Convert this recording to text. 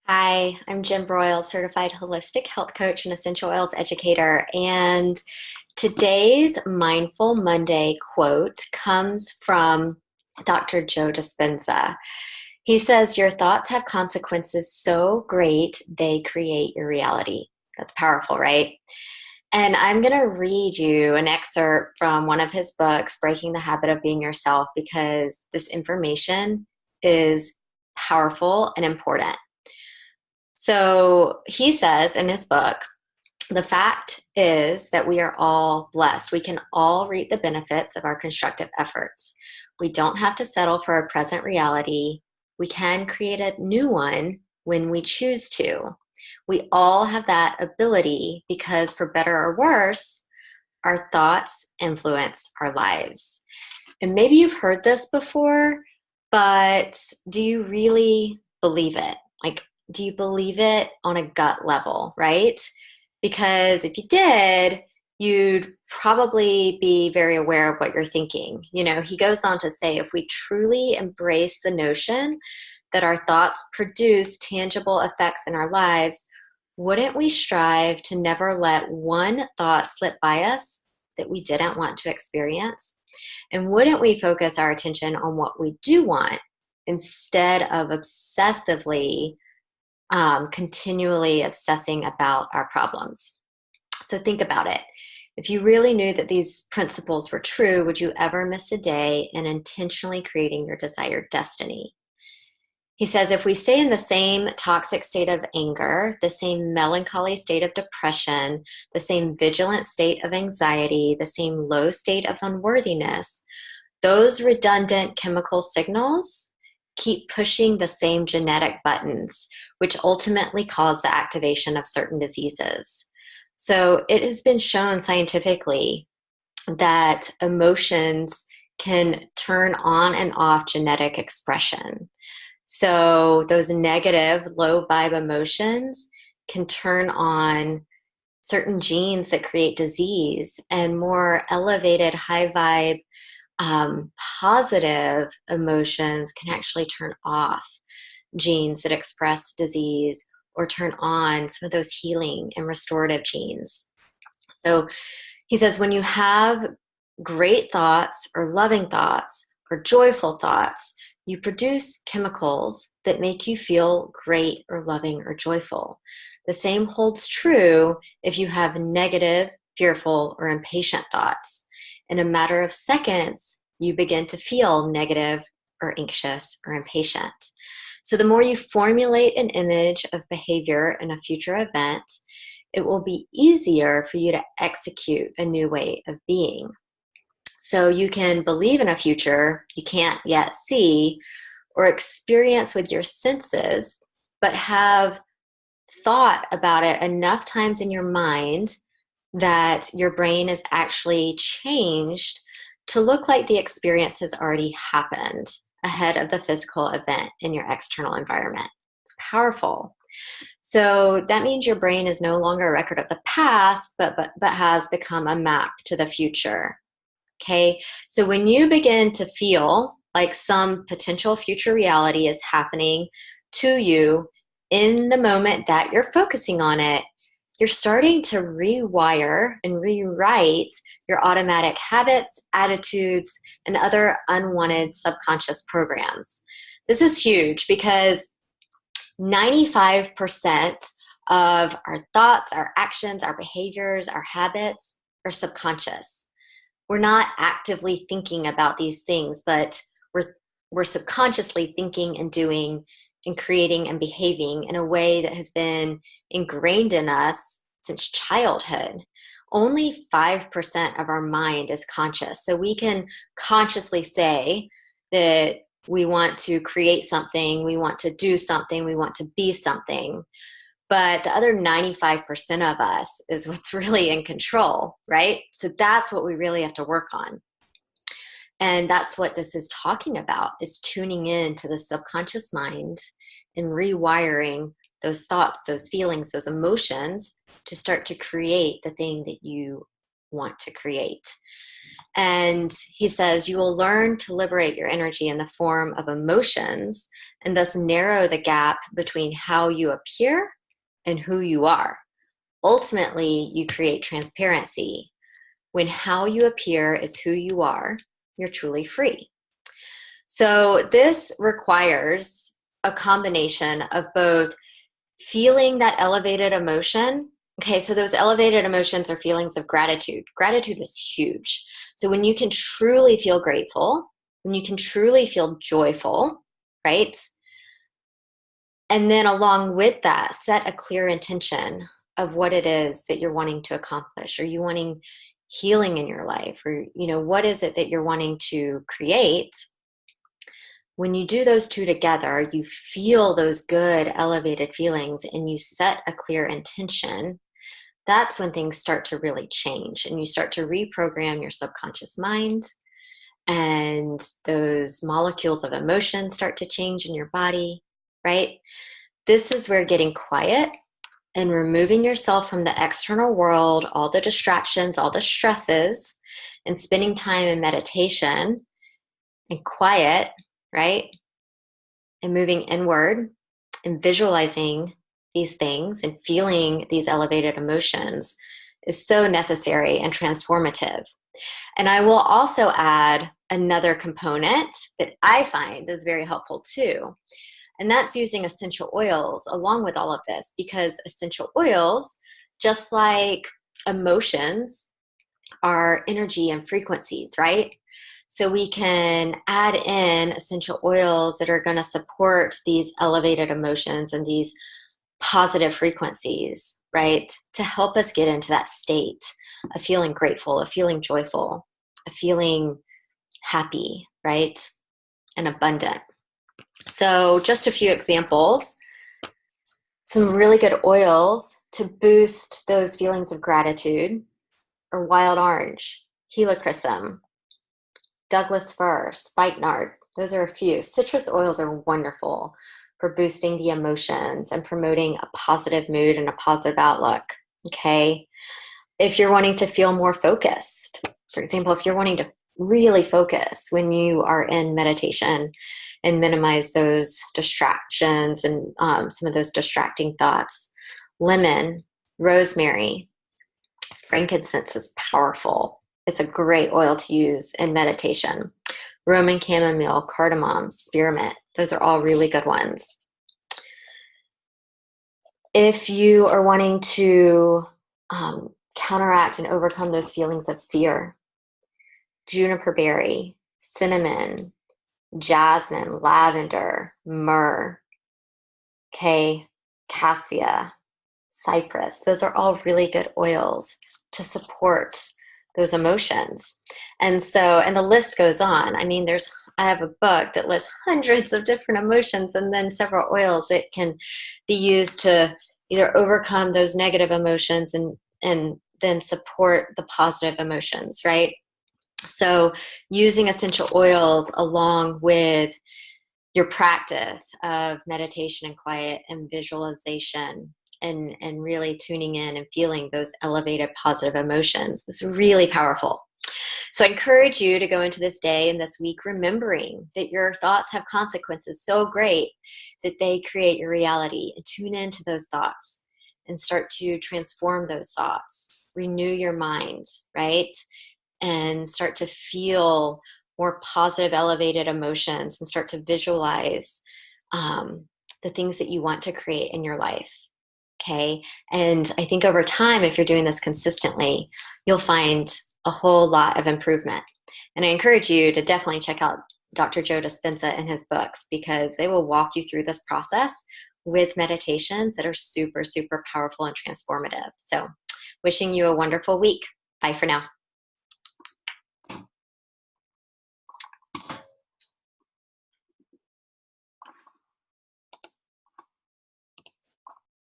Hi, I'm Jim Broyle, certified holistic health coach and essential oils educator. And today's Mindful Monday quote comes from Dr. Joe Dispenza. He says, "Your thoughts have consequences so great they create your reality." That's powerful, right? And I'm going to read you an excerpt from one of his books, Breaking the Habit of Being Yourself, because this information is powerful and important. So he says in his book, the fact is that we are all blessed. We can all reap the benefits of our constructive efforts. We don't have to settle for a present reality. We can create a new one when we choose to. We all have that ability because, for better or worse, our thoughts influence our lives. And maybe you've heard this before, but do you really believe it? Like, do you believe it on a gut level, right? Because if you did, you'd probably be very aware of what you're thinking. He goes on to say, if we truly embrace the notion that our thoughts produce tangible effects in our lives, wouldn't we strive to never let one thought slip by us that we didn't want to experience? And wouldn't we focus our attention on what we do want instead of obsessively, continually obsessing about our problems? So think about it. If you really knew that these principles were true, would you ever miss a day in intentionally creating your desired destiny? He says, if we stay in the same toxic state of anger, the same melancholy state of depression, the same vigilant state of anxiety, the same low state of unworthiness, those redundant chemical signals keep pushing the same genetic buttons, which ultimately cause the activation of certain diseases. So it has been shown scientifically that emotions can turn on and off genetic expression. So those negative, low vibe emotions can turn on certain genes that create disease, and more elevated, high vibe, positive emotions can actually turn off genes that express disease or turn on some of those healing and restorative genes. So he says, when you have great thoughts or loving thoughts or joyful thoughts, you produce chemicals that make you feel great or loving or joyful. The same holds true if you have negative, fearful, or impatient thoughts. In a matter of seconds, you begin to feel negative or anxious or impatient. So the more you formulate an image of behavior in a future event, it will be easier for you to execute a new way of being. So you can believe in a future you can't yet see or experience with your senses, but have thought about it enough times in your mind that your brain is actually changed to look like the experience has already happened ahead of the physical event in your external environment. It's powerful. So that means your brain is no longer a record of the past, but has become a map to the future. Okay, so when you begin to feel like some potential future reality is happening to you in the moment that you're focusing on it, you're starting to rewire and rewrite your automatic habits, attitudes, and other unwanted subconscious programs. This is huge because 95% of our thoughts, our actions, our behaviors, our habits are subconscious. We're not actively thinking about these things, but we're subconsciously thinking and doing and creating and behaving in a way that has been ingrained in us since childhood. Only 5% of our mind is conscious. So we can consciously say that we want to create something, we want to do something, we want to be something. But the other 95% of us is what's really in control, right? So that's what we really have to work on. And that's what this is talking about, is tuning in to the subconscious mind and rewiring those thoughts, those feelings, those emotions to start to create the thing that you want to create. And he says, you will learn to liberate your energy in the form of emotions and thus narrow the gap between how you appear and who you are. Ultimately, you create transparency. When how you appear is who you are, you're truly free. So this requires a combination of both feeling that elevated emotion. Okay, so those elevated emotions are feelings of gratitude. Gratitude is huge. So when you can truly feel grateful, when you can truly feel joyful, right? And then along with that, set a clear intention of what it is that you're wanting to accomplish. Are you wanting healing in your life? Or, what is it that you're wanting to create? When you do those two together, you feel those good elevated feelings and you set a clear intention. That's when things start to really change and you start to reprogram your subconscious mind, and those molecules of emotion start to change in your body, right? This is where getting quiet and removing yourself from the external world, all the distractions, all the stresses, and spending time in meditation and quiet, right? And moving inward and visualizing these things and feeling these elevated emotions is so necessary and transformative. And I will also add another component that I find is very helpful too. And that's using essential oils along with all of this, because essential oils, just like emotions, are energy and frequencies, right? So we can add in essential oils that are going to support these elevated emotions and these positive frequencies, right? To help us get into that state of feeling grateful, of feeling joyful, of feeling happy, right? And abundant. So just a few examples. Some really good oils to boost those feelings of gratitude are wild orange, helichrysum, Douglas fir, spikenard. Those are a few. Citrus oils are wonderful for boosting the emotions and promoting a positive mood and a positive outlook. Okay. If you're wanting to feel more focused, for example, if you're wanting to really focus when you are in meditation and minimize those distractions and some of those distracting thoughts, lemon, rosemary, frankincense is powerful. It's a great oil to use in meditation. Roman chamomile, cardamom, spearmint, those are all really good ones. If you are wanting to counteract and overcome those feelings of fear, juniper berry, cinnamon, jasmine, lavender, myrrh, cassia, cypress. Those are all really good oils to support those emotions. And the list goes on. I mean, I have a book that lists hundreds of different emotions and then several oils that can be used to either overcome those negative emotions and then support the positive emotions, right? So using essential oils along with your practice of meditation and quiet and visualization and really tuning in and feeling those elevated positive emotions is really powerful. So I encourage you to go into this day and this week remembering that your thoughts have consequences so great that they create your reality, and tune into those thoughts and start to transform those thoughts. Renew your mind, right? And start to feel more positive, elevated emotions and start to visualize the things that you want to create in your life. Okay. And I think over time, if you're doing this consistently, you'll find a whole lot of improvement. And I encourage you to definitely check out Dr. Joe Dispenza and his books, because they will walk you through this process with meditations that are super, super powerful and transformative. So wishing you a wonderful week. Bye for now.